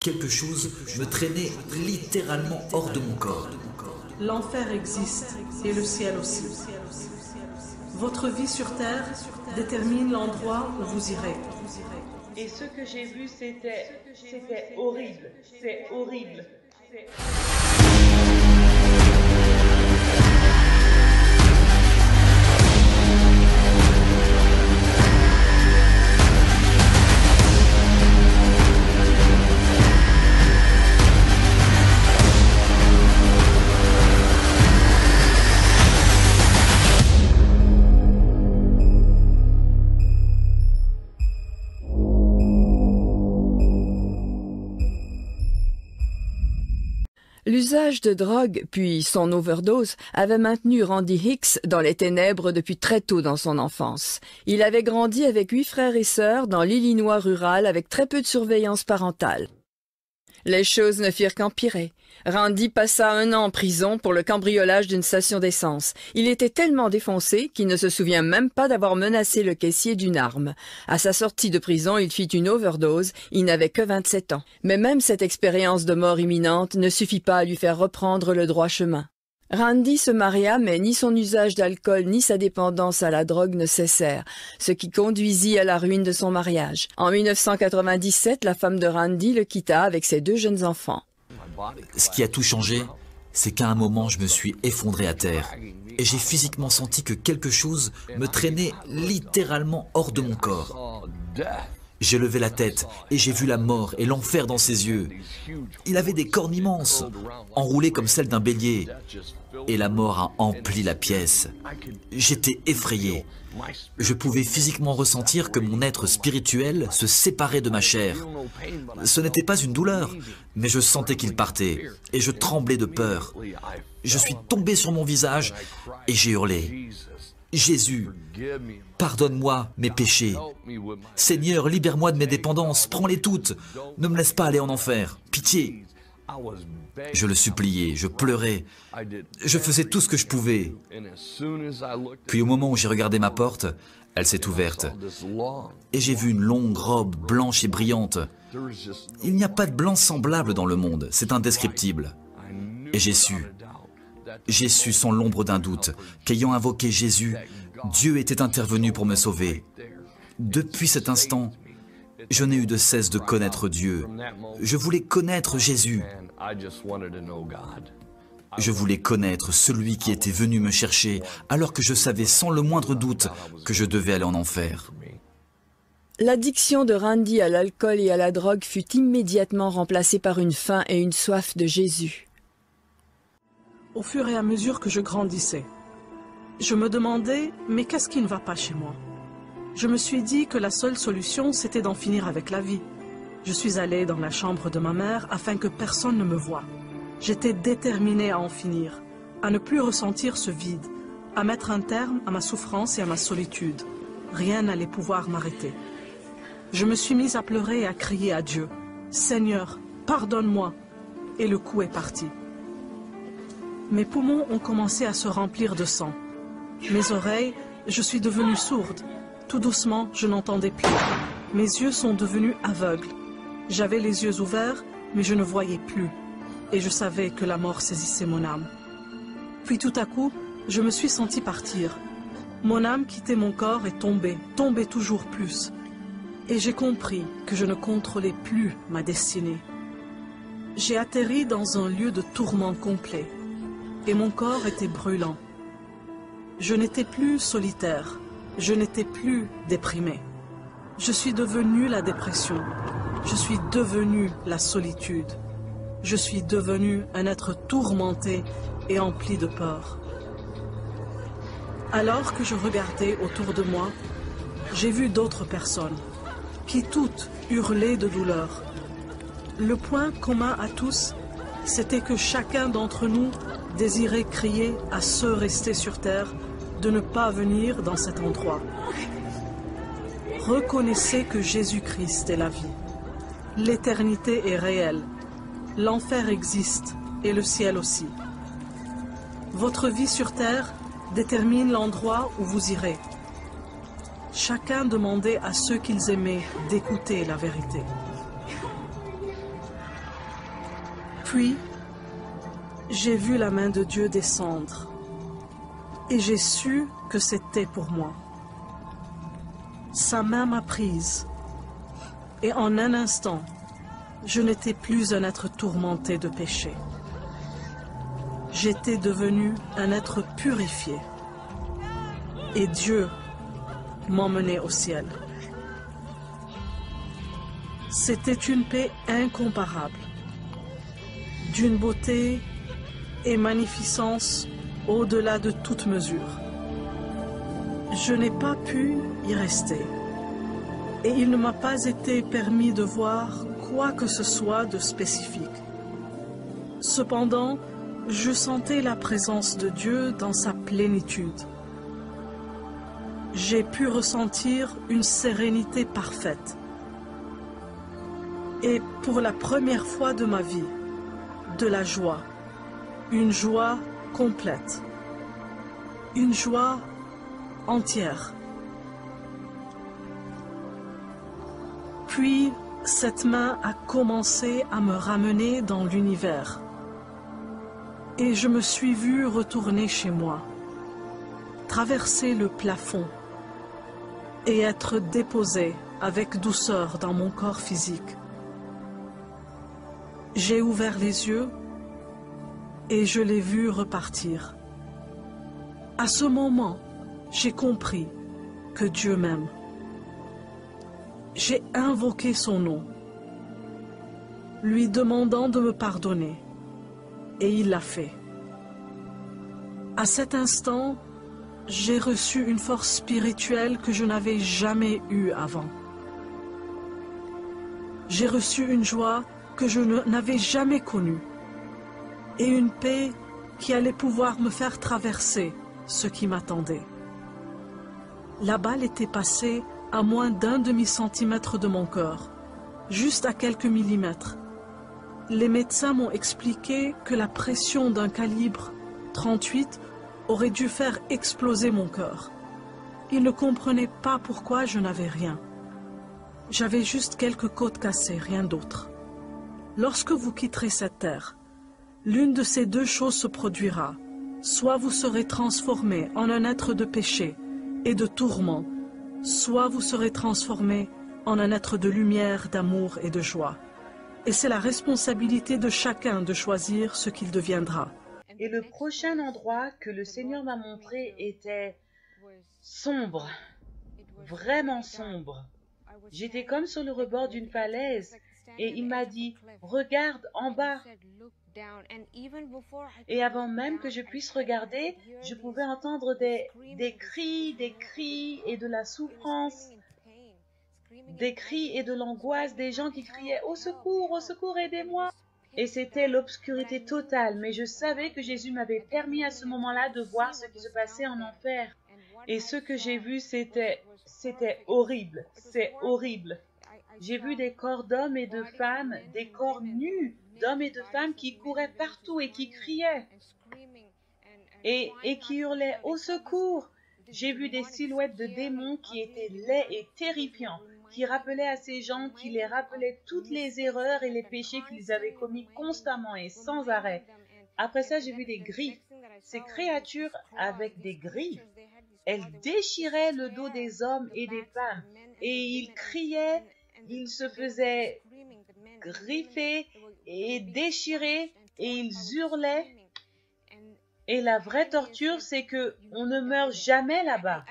Quelque chose me traînait littéralement hors de mon corps. L'enfer existe et le ciel aussi. Votre vie sur terre détermine l'endroit où vous irez. Et ce que j'ai vu, c'était horrible. C'est horrible. L'usage de drogue, puis son overdose, avait maintenu Randy Hicks dans les ténèbres depuis très tôt dans son enfance. Il avait grandi avec 8 frères et sœurs dans l'Illinois rural avec très peu de surveillance parentale. Les choses ne firent qu'empirer. Randy passa 1 an en prison pour le cambriolage d'une station d'essence. Il était tellement défoncé qu'il ne se souvient même pas d'avoir menacé le caissier d'une arme. À sa sortie de prison, il fit une overdose. Il n'avait que 27 ans. Mais même cette expérience de mort imminente ne suffit pas à lui faire reprendre le droit chemin. Randy se maria, mais ni son usage d'alcool ni sa dépendance à la drogue ne cessèrent, ce qui conduisit à la ruine de son mariage. En 1997, la femme de Randy le quitta avec ses 2 jeunes enfants. Ce qui a tout changé, c'est qu'à un moment, je me suis effondré à terre. Et j'ai physiquement senti que quelque chose me traînait littéralement hors de mon corps. J'ai levé la tête et j'ai vu la mort et l'enfer dans ses yeux. Il avait des cornes immenses, enroulées comme celles d'un bélier. Et la mort a empli la pièce. J'étais effrayé. Je pouvais physiquement ressentir que mon être spirituel se séparait de ma chair. Ce n'était pas une douleur, mais je sentais qu'il partait, et je tremblais de peur. Je suis tombé sur mon visage et j'ai hurlé. Jésus, pardonne-moi mes péchés. Seigneur, libère-moi de mes dépendances, prends-les toutes. Ne me laisse pas aller en enfer. Pitié. Je le suppliais, je pleurais. Je faisais tout ce que je pouvais. Puis au moment où j'ai regardé ma porte, elle s'est ouverte. Et j'ai vu une longue robe blanche et brillante. Il n'y a pas de blanc semblable dans le monde, c'est indescriptible. Et j'ai su sans l'ombre d'un doute qu'ayant invoqué Jésus, Dieu était intervenu pour me sauver. Depuis cet instant, je n'ai eu de cesse de connaître Dieu. Je voulais connaître Jésus. Je voulais connaître celui qui était venu me chercher alors que je savais sans le moindre doute que je devais aller en enfer. L'addiction de Randy à l'alcool et à la drogue fut immédiatement remplacée par une faim et une soif de Jésus. Au fur et à mesure que je grandissais, je me demandais, mais qu'est-ce qui ne va pas chez moi? Je me suis dit que la seule solution, c'était d'en finir avec la vie. Je suis allée dans la chambre de ma mère afin que personne ne me voie. J'étais déterminée à en finir, à ne plus ressentir ce vide, à mettre un terme à ma souffrance et à ma solitude. Rien n'allait pouvoir m'arrêter. Je me suis mise à pleurer et à crier à Dieu. « Seigneur, pardonne-moi » et le coup est parti. Mes poumons ont commencé à se remplir de sang. Mes oreilles, je suis devenue sourde. Tout doucement, je n'entendais plus. Mes yeux sont devenus aveugles. J'avais les yeux ouverts, mais je ne voyais plus. Et je savais que la mort saisissait mon âme. Puis tout à coup, je me suis sentie partir. Mon âme quittait mon corps et tombait toujours plus. Et j'ai compris que je ne contrôlais plus ma destinée. J'ai atterri dans un lieu de tourment complet. Et mon corps était brûlant. Je n'étais plus solitaire. Je n'étais plus déprimée. Je suis devenue la dépression. Je suis devenue la solitude. Je suis devenue un être tourmenté et empli de peur. Alors que je regardais autour de moi, j'ai vu d'autres personnes qui toutes hurlaient de douleur. Le point commun à tous, c'était que chacun d'entre nous désirait crier à ceux restés sur terre de ne pas venir dans cet endroit. Reconnaissez que Jésus-Christ est la vie. L'éternité est réelle. L'enfer existe et le ciel aussi. Votre vie sur terre détermine l'endroit où vous irez. Chacun demandait à ceux qu'ils aimaient d'écouter la vérité. Puis, j'ai vu la main de Dieu descendre et j'ai su que c'était pour moi. Sa main m'a prise et en un instant, je n'étais plus un être tourmenté de péché. J'étais devenu un être purifié et Dieu m'emmenait au ciel. C'était une paix incomparable, d'une beauté et magnificence au-delà de toute mesure. Je n'ai pas pu y rester et il ne m'a pas été permis de voir quoi que ce soit de spécifique. Cependant, je sentais la présence de Dieu dans sa plénitude. J'ai pu ressentir une sérénité parfaite. Et pour la première fois de ma vie, de la joie, une joie complète, une joie entière. Puis, cette main a commencé à me ramener dans l'univers. Et je me suis vue retourner chez moi, traverser le plafond et être déposée avec douceur dans mon corps physique. J'ai ouvert les yeux et je l'ai vu repartir. À ce moment, j'ai compris que Dieu m'aime. J'ai invoqué son nom, lui demandant de me pardonner, et il l'a fait. À cet instant, j'ai reçu une force spirituelle que je n'avais jamais eue avant. J'ai reçu une joie que je n'avais jamais connue et une paix qui allait pouvoir me faire traverser ce qui m'attendait. La balle était passée à moins d'un demi-centimètre de mon cœur, juste à quelques millimètres. Les médecins m'ont expliqué que la pression d'un calibre 38 aurait dû faire exploser mon cœur. Ils ne comprenaient pas pourquoi je n'avais rien. J'avais juste quelques côtes cassées, rien d'autre. Lorsque vous quitterez cette terre, l'une de ces deux choses se produira. Soit vous serez transformé en un être de péché et de tourment, soit vous serez transformé en un être de lumière, d'amour et de joie. Et c'est la responsabilité de chacun de choisir ce qu'il deviendra. Et le prochain endroit que le Seigneur m'a montré était sombre, vraiment sombre. J'étais comme sur le rebord d'une falaise et il m'a dit « Regarde en bas ». Et avant même que je puisse regarder, je pouvais entendre des cris et de la souffrance, des cris et de l'angoisse, des gens qui criaient « Au secours, aidez-moi ». Et c'était l'obscurité totale, mais je savais que Jésus m'avait permis à ce moment-là de voir ce qui se passait en enfer. Et ce que j'ai vu, c'était horrible, c'est horrible. J'ai vu des corps d'hommes et de femmes, des corps nus d'hommes et de femmes qui couraient partout et qui criaient et qui hurlaient « Au secours !» J'ai vu des silhouettes de démons qui étaient laids et terrifiants, qui rappelaient à ces gens, qui les rappelaient toutes les erreurs et les péchés qu'ils avaient commis constamment et sans arrêt. Après ça, j'ai vu des griffes. Ces créatures avec des griffes, elles déchiraient le dos des hommes et des femmes et ils criaient, ils se faisaient griffer et déchirer et ils hurlaient. Et la vraie torture, c'est que on ne meurt jamais là-bas.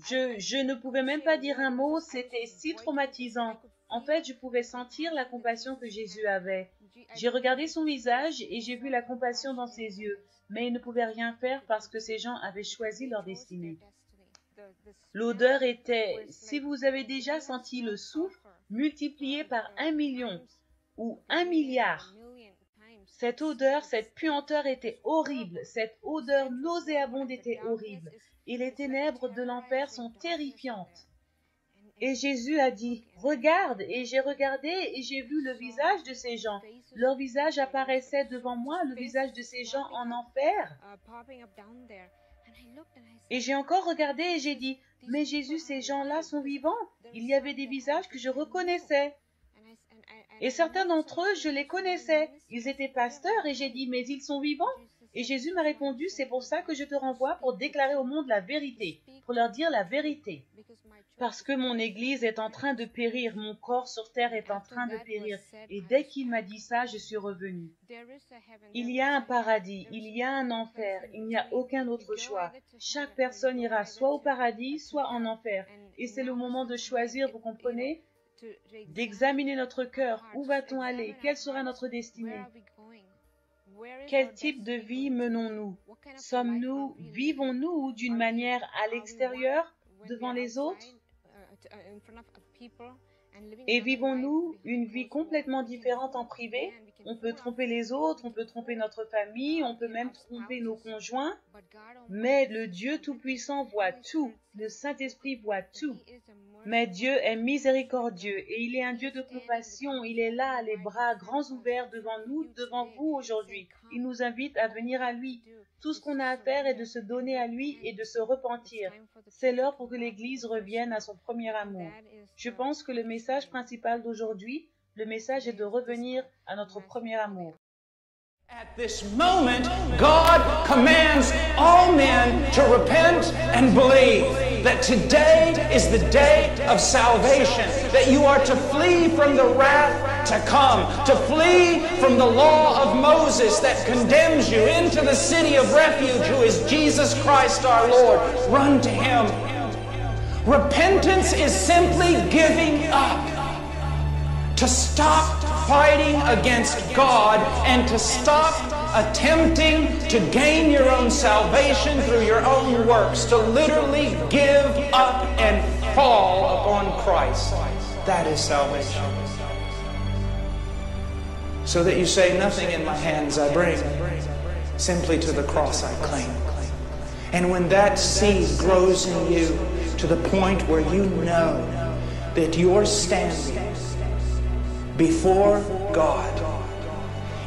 Je ne pouvais même pas dire un mot, c'était si traumatisant. En fait, je pouvais sentir la compassion que Jésus avait. J'ai regardé son visage et j'ai vu la compassion dans ses yeux, mais il ne pouvait rien faire parce que ces gens avaient choisi leur destinée. L'odeur était, si vous avez déjà senti le soufre, multiplié par 1 million ou 1 milliard. Cette odeur, cette puanteur était horrible, cette odeur nauséabonde était horrible, et les ténèbres de l'enfer sont terrifiantes. Et Jésus a dit, « Regarde !» Et j'ai regardé et j'ai vu le visage de ces gens. Leur visage apparaissait devant moi, le visage de ces gens en enfer. Et j'ai encore regardé et j'ai dit, « Mais Jésus, ces gens-là sont vivants. » Il y avait des visages que je reconnaissais. Et certains d'entre eux, je les connaissais. Ils étaient pasteurs et j'ai dit, mais ils sont vivants? Et Jésus m'a répondu, c'est pour ça que je te renvoie pour déclarer au monde la vérité, pour leur dire la vérité. Parce que mon Église est en train de périr, mon corps sur terre est en train de périr. Et dès qu'il m'a dit ça, je suis revenue. Il y a un paradis, il y a un enfer, il n'y a aucun autre choix. Chaque personne ira soit au paradis, soit en enfer. Et c'est le moment de choisir, vous comprenez? D'examiner notre cœur. Où va-t-on aller? Quelle sera notre destinée? Quel type de vie menons-nous? Vivons-nous d'une manière à l'extérieur, devant les autres? Et vivons-nous une vie complètement différente en privé? On peut tromper les autres, on peut tromper notre famille, on peut même tromper nos conjoints. Mais le Dieu Tout-Puissant voit tout. Le Saint-Esprit voit tout. Mais Dieu est miséricordieux et il est un Dieu de compassion. Il est là, les bras grands ouverts devant nous, devant vous aujourd'hui. Il nous invite à venir à lui. Tout ce qu'on a à faire est de se donner à lui et de se repentir. C'est l'heure pour que l'Église revienne à son premier amour. Je pense que le message principal d'aujourd'hui, le message est de revenir à notre premier amour. At this moment, God commands all men to repent and believe that today is the day of salvation, that you are to flee from the wrath to come, to flee from the law of Moses that condemns you into the city of refuge, who is Jesus Christ our Lord. Run to Him. Repentance is simply giving up, to stop fighting against God and to stop attempting to gain your own salvation through your own works, to literally give up and fall upon Christ. That is salvation. So that you say, nothing in my hands I bring, simply to the cross I cling. And when that seed grows in you to the point where you know that you're standing before God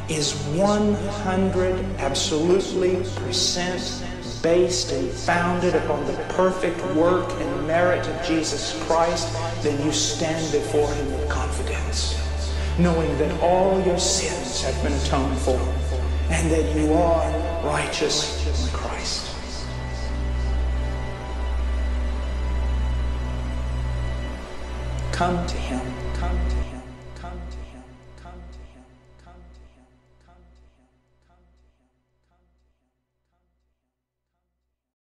is 100% based and founded upon the perfect work and merit of Jesus Christ, then you stand before Him with confidence, knowing that all your sins have been atoned for and that you are righteous in Christ. Come to Him, come to Him, come to Him.